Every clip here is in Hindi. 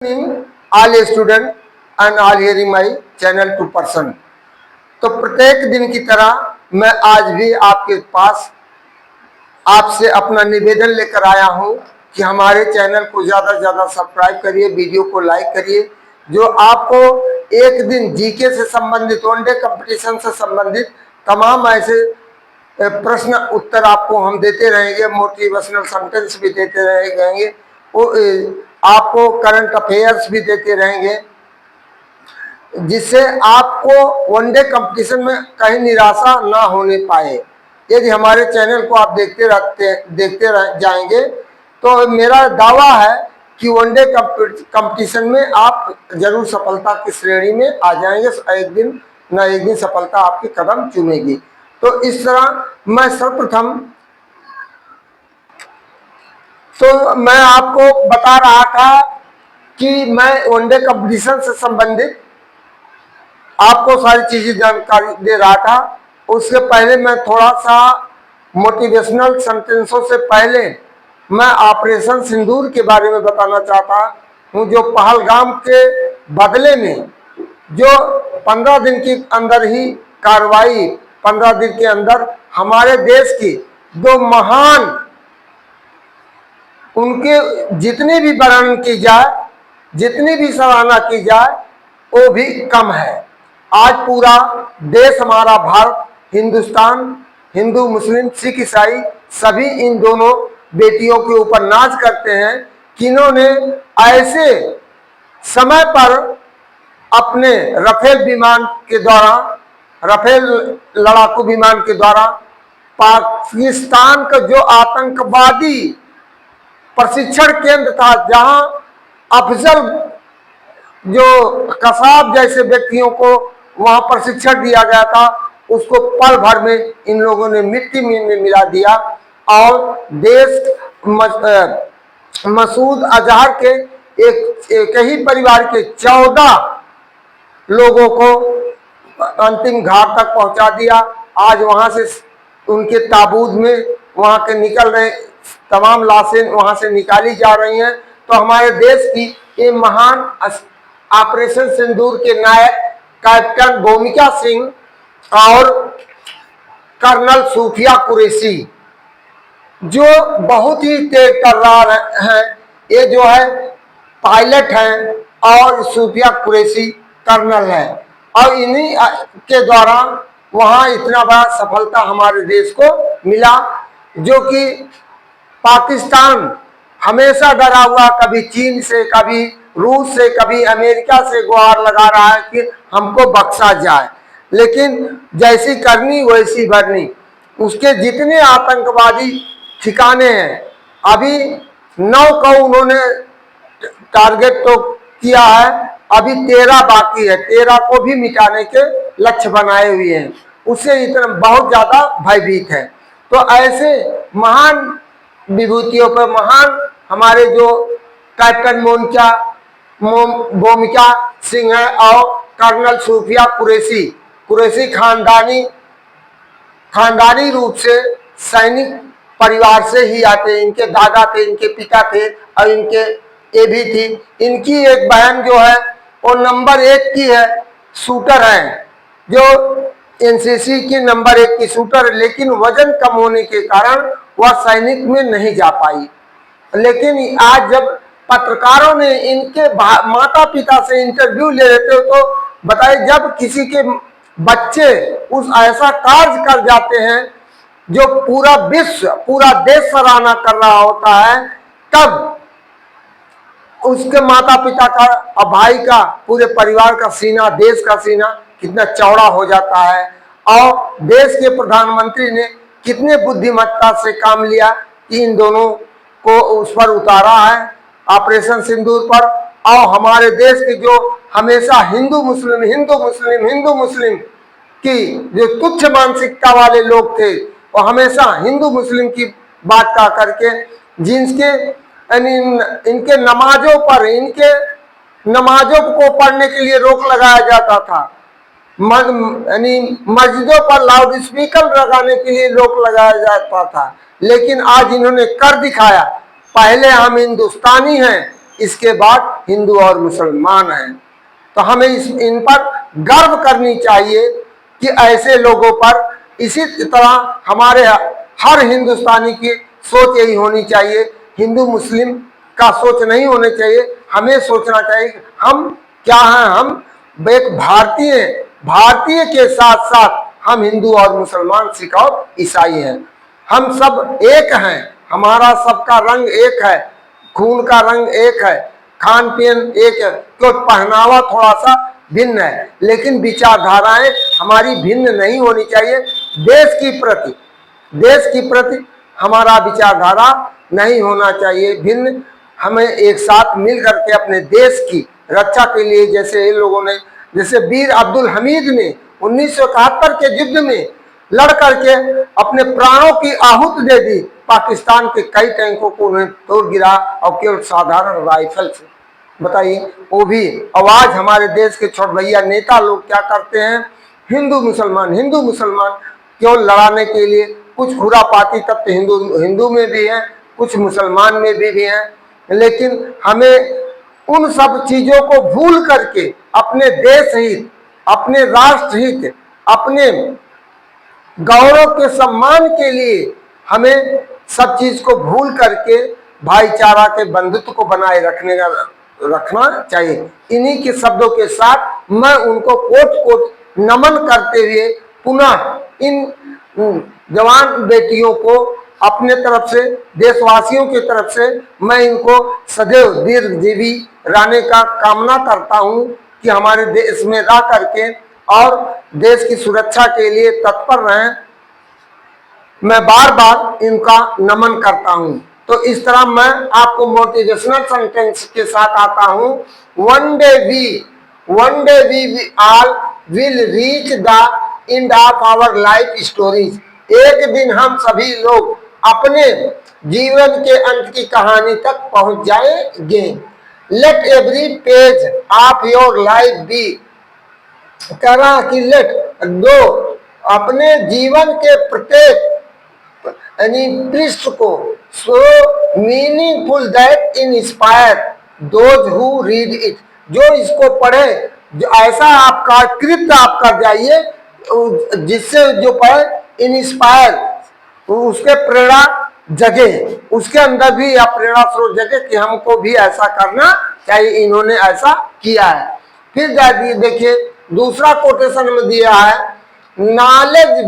All student and all hearing my channel 2%। तो प्रत्येक दिन की तरह मैं आज भी आपके पास आपसे अपना निवेदन लेकर आया हूं कि हमारे चैनल को ज़्यादा से ज़्यादा सब्सक्राइब करिए, वीडियो को लाइक करिए। जो आपको एक दिन जीके से संबंधित, वनडे कंपटीशन से संबंधित तमाम ऐसे प्रश्न उत्तर आपको हम देते रहेंगे, मोटिवेशनल सेंटेंस भी देते रहेंगे, वो आपको करंट अफेयर्स भी देते रहेंगे, जिससे आपको वनडे कंपटीशन में कहीं निराशा ना होने पाए। यदि हमारे चैनल को आप देखते जाएंगे तो मेरा दावा है कि वनडे कंपटीशन में आप जरूर सफलता की श्रेणी में आ जाएंगे। एक दिन न एक दिन सफलता आपके कदम चूमेगी। तो इस तरह मैं सर्वप्रथम तो मैं आपको बता रहा था कि मैं वनडे कंपटीशन से संबंधित आपको सारी चीजें जानकारी दे रहा था। उससे पहले मैं थोड़ा सा मोटिवेशनल सेंटेंसों से पहले मैं ऑपरेशन सिंदूर के बारे में बताना चाहता हूँ, जो पहलगाम के बदले में जो 15 दिन के अंदर ही कार्रवाई, 15 दिन के अंदर हमारे देश की दो महान, उनके जितनी भी वर्णन की जाए, जितनी भी सराहना की जाए, वो भी कम है। आज पूरा देश हमारा भारत, हिंदुस्तान, हिंदू मुस्लिम सिख ईसाई सभी इन दोनों बेटियों के ऊपर नाच करते हैं कि इन्होंने ऐसे समय पर अपने राफेल विमान के द्वारा, राफेल लड़ाकू विमान के द्वारा पाकिस्तान का जो आतंकवादी प्रशिक्षण केंद्र था, जहां अफजल जो कसाब जैसे व्यक्तियों को वहां प्रशिक्षण दिया गया था, उसको पल भर में इन लोगों ने मिट्टी में मिला दिया और देश मसूद अजहर के एक ही परिवार के 14 लोगों को अंतिम घाट तक पहुंचा दिया। आज वहां से उनके ताबूत में वहां के निकल रहे तमाम लाशें वहां से निकाली जा रही हैं। तो हमारे देश की ये महान ऑपरेशन सिंदूर के नायक कैप्टन भूमिका सिंह और कर्नल सूफिया कुरैशी, जो बहुत ही तेज तर्रार हैं, ये जो है पायलट हैं और सूफिया कुरैशी कर्नल हैं, और इन्हीं के द्वारा वहां इतना बड़ा सफलता हमारे देश को मिला। जो कि पाकिस्तान हमेशा डरा हुआ, कभी चीन से, कभी रूस से, कभी अमेरिका से गुहार लगा रहा है कि हमको बख्शा जाए, लेकिन जैसी करनी वैसी भरनी। उसके जितने आतंकवादी ठिकाने हैं, अभी 9 को उन्होंने टारगेट तो किया है, अभी 13 बाकी है, 13 को भी मिटाने के लक्ष्य बनाए हुए हैं। उससे इतना बहुत ज्यादा भयभीत है। तो ऐसे महान विभूतियों पर महान हमारे जो कैप्टन भूमिका सिंह है और कर्नल सूफिया कुरैशी खानदानी रूप से सैनिक परिवार से ही आते। इनके दादा थे, इनके पिता थे और इनके ये भी थी। इनकी एक बहन जो है वो नंबर 1 की है, शूटर है, जो एनसीसी की नंबर 1 की शूटर, लेकिन वजन कम होने के कारण वह सैनिक में नहीं जा पाई। लेकिन आज जब पत्रकारों ने इनके माता पिता से इंटरव्यू ले रहे थे, तो बताइए, जब किसी के बच्चे उस ऐसा कार्य कर जाते हैं जो पूरा विश्व, पूरा देश सराहना कर रहा होता है, तब उसके माता पिता का और भाई का, पूरे परिवार का सीना, देश का सीना कितना चौड़ा हो जाता है। और देश के प्रधानमंत्री ने कितने बुद्धिमत्ता से काम लिया कि इन दोनों को उस पर उतारा है, ऑपरेशन सिंदूर पर। और हमारे देश के जो हमेशा हिंदू मुस्लिम की जो तुच्छ मानसिकता वाले लोग थे, वो हमेशा हिंदू मुस्लिम की बात का करके, जिनके इनके नमाजों को पढ़ने के लिए रोक लगाया जाता था, मस्जिदों पर लाउड स्पीकर लगाने के लिए रोक लगाया जाता था, लेकिन आज इन्होंने कर दिखाया। पहले हम हिंदुस्तानी हैं इसके बाद हिंदू और मुसलमान हैं। तो हमें इन पर गर्व करनी चाहिए कि ऐसे लोगों पर इसी तरह हमारे हर हिंदुस्तानी की सोच यही होनी चाहिए। हिंदू मुस्लिम का सोच नहीं होना चाहिए, हमें सोचना चाहिए हम क्या हैं। हम एक भारतीय के साथ साथ हम हिंदू और मुसलमान, सिख और ईसाई हैं। हम सब एक हैं, हमारा सबका रंग एक है, खून का रंग एक है, खान पीन एक है, तो पहनावा थोड़ा सा भिन्न है, लेकिन विचारधाराएं हमारी भिन्न नहीं होनी चाहिए। देश की प्रति हमारा विचारधारा नहीं होना चाहिए भिन्न। हमें एक साथ मिल करके अपने देश की रक्षा के लिए, जैसे इन लोगों ने, जैसे वीर अब्दुल हमीद ने 1971 के युद्ध में लड़ करके अपने प्राणों की आहूति दे दी, पाकिस्तान के कई टैंकों को उन्हें तोड़ गिरा, और केवल साधारण राइफल से। बताइए, वो भी आवाज हमारे देश के छोट भैया नेता लोग क्या करते हैं, हिंदू मुसलमान केवल लड़ाने के लिए। कुछ खुरापाती तत्व हिंदू में भी हैं, कुछ मुसलमान में भी हैं, लेकिन हमें उन सब चीजों को भूल करके अपने देश हित, अपने राष्ट्र हित, अपने गौरव के सम्मान के लिए हमें सब चीज को भूल करके भाईचारा के बंधुत्व को बनाए रखना चाहिए। इन्हीं के शब्दों के साथ मैं उनको कोट कोट नमन करते हुए पुनः इन जवान बेटियों को अपने तरफ से, देशवासियों की तरफ से मैं इनको सदैव दीर्घजीवी रहने का कामना करता हूं कि हमारे देश में रह करके और देश की सुरक्षा के लिए तत्पर रहें। मैं बार बार इनका नमन करता हूं। तो इस तरह मैं आपको मोटिवेशनल सेंटेंस के साथ आता हूं। One day we all will reach the end of our life stories. एक दिन हम सभी लोग अपने जीवन के अंत की कहानी तक पहुंच जाएंगे। Let every page of your life be, करा कि लेट दो, अपने जीवन के प्रत्येक पृष्ठ को so meaningful that inspire those who read it. जो इसको पढ़े, जो ऐसा आपका कृत्य आप कर जाइए जिससे जो पढ़े इंस्पायर, उसके प्रेरणा जगे, उसके अंदर भी आप प्रेरणा स्रोत जगे कि हमको भी ऐसा करना चाहिए, इन्होंने ऐसा किया है। फिर देखिए दूसरा कोटेशन में दिया है, knowledge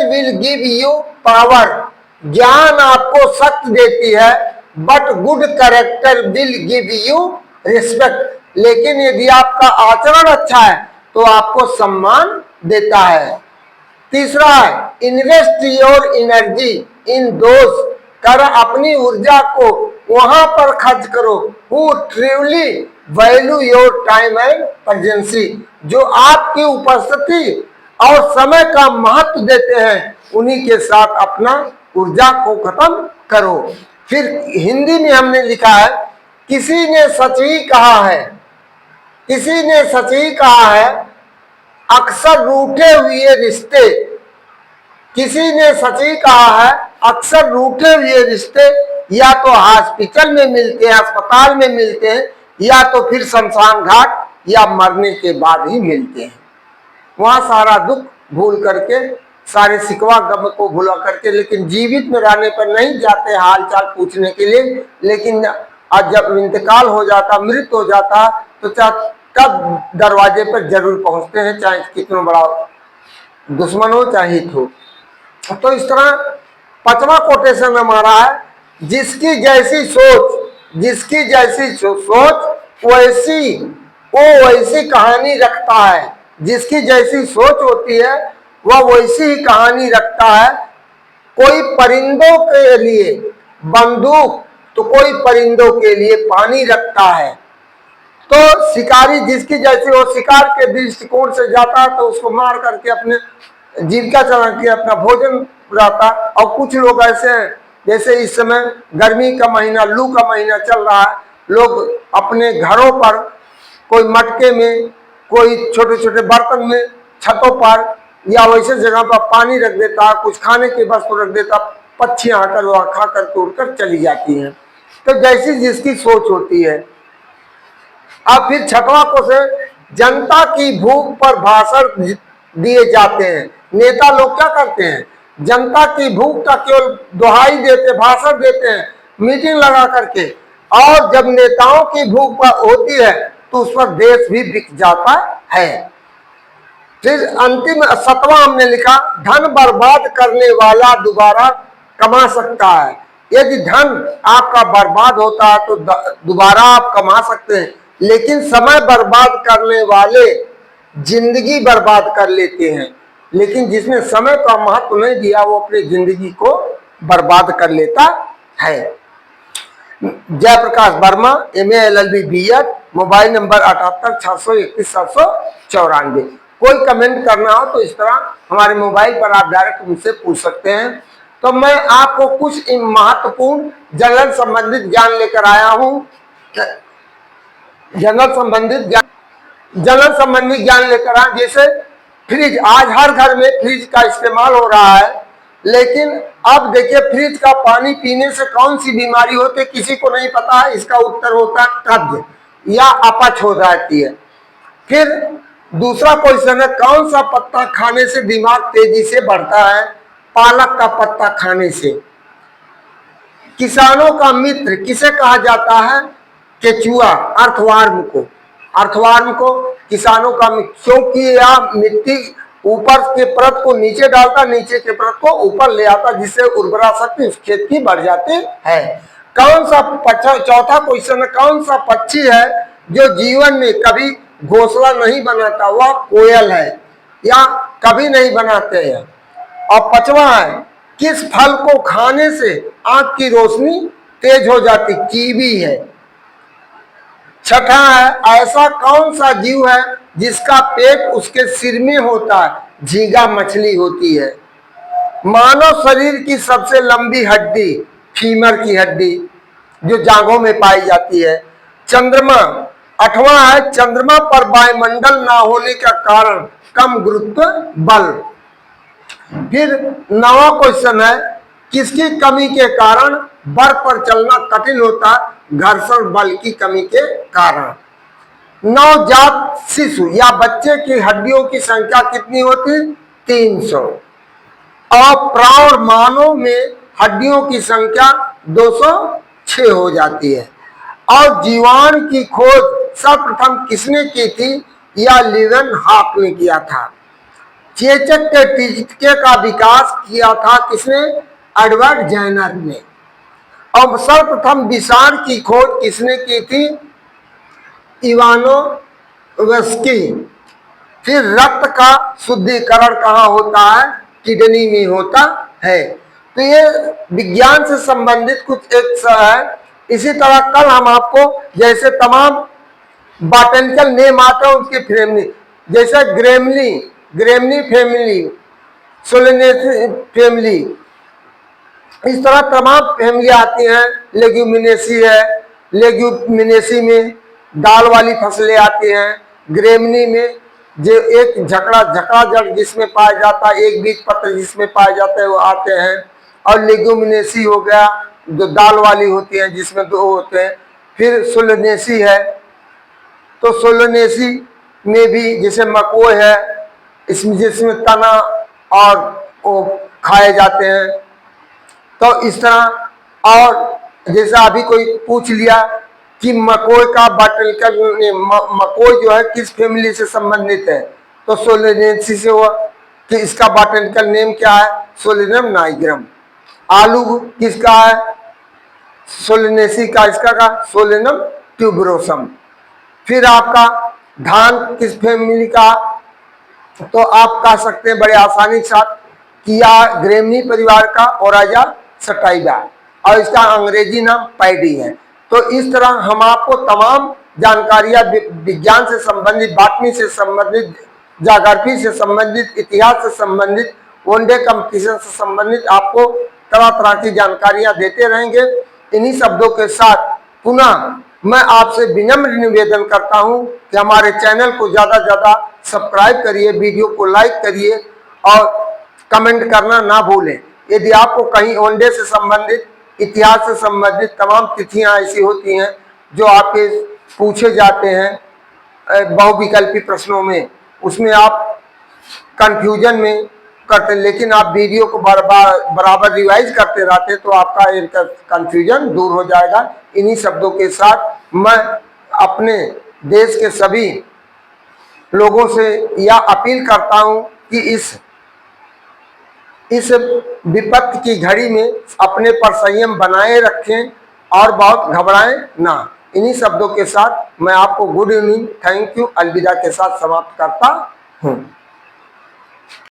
will give you power. ज्ञान आपको शक्ति देती है, but good character will give you respect. लेकिन यदि आपका आचरण अच्छा है तो आपको सम्मान देता है। तीसरा है, invest your energy in those, कर अपनी ऊर्जा को वहां पर खर्च करो who truly value your time and presence, जो आपकी उपस्थिति और समय का महत्व देते हैं, उन्हीं के साथ अपना ऊर्जा को खत्म करो। फिर हिंदी में हमने लिखा है, किसी ने सच ही कहा है अक्सर रूठे हुए रिश्ते, किसी ने सच ही कहा है अक्सर रूठे हुए रिश्ते या तो हॉस्पिटल में मिलते हैं, अस्पताल में मिलते हैं, या तो फिर शमशान घाट या मरने के बाद ही मिलते हैं। वहां सारा दुख भूल करके, सारे सिकवा गम को भुला करके, लेकिन जीवित में रहने पर नहीं जाते हाल चाल पूछने के लिए। लेकिन आज जब इंतकाल हो जाता, मृत्यु हो जाता, तो तब दरवाजे पर जरूर पहुंचते हैं, चाहे कितना बड़ा दुश्मन हो चाहे हित हो। तो इस तरह पांचवा कोटेशन हमारा है, जिसकी जैसी सोच वैसी कहानी रखता है। जिसकी जैसी सोच होती है वह वैसी ही कहानी रखता है। कोई परिंदों के लिए बंदूक तो कोई परिंदों के लिए पानी रखता है। तो शिकारी जिसकी जैसी वो शिकार के दृष्टिकोण से जाता है तो उसको मार करके अपने जीविका चला के अपना भोजन रहता। और कुछ लोग ऐसे हैं, जैसे इस समय गर्मी का महीना, लू का महीना चल रहा है, लोग अपने घरों पर कोई मटके में, कोई छोटे छोटे बर्तन में, छतों पर या वैसे जगह पर पानी रख देता, कुछ खाने की वस्तु रख देता, पक्षियां आकर वहां खा कर उड़कर चली जाती हैं। तो जैसी जिसकी सोच होती है। अब फिर छठवां क्वेश्चन, जनता की भूख पर भाषण दिए जाते हैं। नेता लोग क्या करते हैं, जनता की भूख का केवल दुहाई देते, भाषण देते हैं मीटिंग लगा करके, और जब नेताओं की भूख होती है तो उस पर देश भी बिक जाता है। फिर अंतिम 7वां हमने लिखा, धन बर्बाद करने वाला दोबारा कमा सकता है। यदि धन आपका बर्बाद होता है तो दोबारा आप कमा सकते हैं, लेकिन समय बर्बाद करने वाले जिंदगी बर्बाद कर लेते हैं। लेकिन जिसने समय का महत्व नहीं दिया वो अपनी जिंदगी को बर्बाद कर लेता है। Jayprakash Verma, MA LLB BEd, mobile number 786131 कोई कमेंट करना हो तो इस तरह हमारे मोबाइल पर आप डायरेक्ट मुझसे पूछ सकते हैं। तो मैं आपको कुछ महत्वपूर्ण जनरल संबंधित ज्ञान लेकर आया हूं। जनरल संबंधित ज्ञान लेकर आया, जैसे फ्रिज, आज हर घर में फ्रिज का इस्तेमाल हो रहा है, लेकिन अब देखिए फ्रिज का पानी पीने से कौन सी बीमारी होती है किसी को नहीं पता है। इसका उत्तर होता है कब्ज या अपच हो जाती है। फिर दूसरा क्वेश्चन है, कौन सा पत्ता खाने से दिमाग तेजी से बढ़ता है? पालक का पत्ता खाने से। किसानों का मित्र किसे कहा जाता है? केचुआ, अर्थवार्म को। अर्थवार्म को किसानों का मित्र, क्योंकि यह मिट्टी ऊपर के परत को नीचे डालता, नीचे के परत को ऊपर ले आता, जिससे उर्वरा शक्ति उस खेत की बढ़ जाती है। कौन सा चौथा क्वेश्चन है, कौन सा पक्षी है जो जीवन में कभी घोंसला नहीं बनाता? वह कोयल है, या कभी नहीं बनाते हैं। और 5वां है, किस फल को खाने से आंख की रोशनी तेज हो जाती? कीवी है। 6ठा है, ऐसा कौन सा जीव है जिसका पेट उसके सिर में होता है? झींगा मछली होती है। मानव शरीर की सबसे लंबी हड्डी फीमर की हड्डी जो जांघों में पाई जाती है। चंद्रमा। 8वां है, चंद्रमा पर वायुमंडल ना होने का कारण कम गुरुत्व बल। फिर 9वां क्वेश्चन है, किसकी कमी के कारण बर्फ पर चलना कठिन होता? घर्षण बल की कमी के कारण। नवजात शिशु या बच्चे की हड्डियों की संख्या कितनी होती? 300। और प्रौढ़ मानव में हड्डियों की संख्या 206 हो जाती है। और जीवाणु की खोज सर्वप्रथम किसने की थी? या लीवन हॉक ने किया था। चेचक के टीके का विकास किया था किसने? एडवर्ड जेनर ने। और सर्वप्रथम विषाण की खोज किसने की थी? इवानोवस्की। फिर रक्त का शुद्धिकरण कहाँ होता है? किडनी में होता है। तो ये विज्ञान से संबंधित कुछ एक है। इसी तरह कल हम आपको जैसे तमाम बॉटनिकल नेम आता है उनकी फैमिली, जैसे ग्रेमनी फैमिली, सोलेनेसी फैमिली, इस तरह तमाम फैमिली आती हैं। लेग्यूमिनेसी है, लेग्यूमिनेसी में दाल वाली फसलें आती हैं। ग्रेमनी में जो एक झकड़ा जड़ जिसमें पाया जाता है, एक बीज पत्र जिसमें पाया जाता है, वो आते हैं। और लेग्यूमिनेसी हो गया जो दाल वाली होती है जिसमें 2 होते हैं। फिर सोलेनेसी है, तो सोलेनेसी में भी जैसे मकोई है, इसमें जिसमें तना और वो खाए जाते हैं। तो इस तरह, और जैसा अभी कोई पूछ लिया कि मकोई का बॉटनिकल मकोई जो है किस फैमिली से संबंधित है, तो सोलेनेसी से हुआ कि इसका बॉटनिकल नेम क्या है? Solanum nigrum. आलू किसका है? सोलेनेसी का, इसका का सोलेनम ट्यूबरोसम। फिर आपका धान किस फैमिली का? तो आप कह सकते हैं बड़े आसानी के साथ किया ग्रेमनी परिवार का, ओराजा सटाइवा, और इसका अंग्रेजी नाम पैडी है। तो इस तरह हम आपको तमाम जानकारियां विज्ञान से संबंधित, बॉटनी से संबंधित, ज्योग्राफी से संबंधित, इतिहास से संबंधित, वनडे कंपटीशन से संबंधित आपको तरह तरह की जानकारियां देते रहेंगे। इन्हीं शब्दों के साथ पुनः मैं आपसे विनम्र निवेदन करता हूं कि हमारे चैनल को ज़्यादा से ज़्यादा सब्सक्राइब करिए, वीडियो को लाइक करिए और कमेंट करना ना भूलें। यदि आपको कहीं वनडे से संबंधित इतिहास से संबंधित तमाम तिथियां ऐसी होती हैं जो आपके पूछे जाते हैं बहुविकल्पी प्रश्नों में, उसमें आप कंफ्यूजन में करते, लेकिन आप वीडियो को बराबर रिवाइज करते रहते तो आपका कंफ्यूजन दूर हो जाएगा। इन्हीं शब्दों के साथ मैं अपने देश के सभी लोगों से यह अपील करता हूं कि इस विपत्ति की घड़ी में अपने पर संयम बनाए रखें और बहुत घबराएं ना। इन्हीं शब्दों के साथ मैं आपको गुड इवनिंग, थैंक यू, अलविदा के साथ समाप्त करता हूं।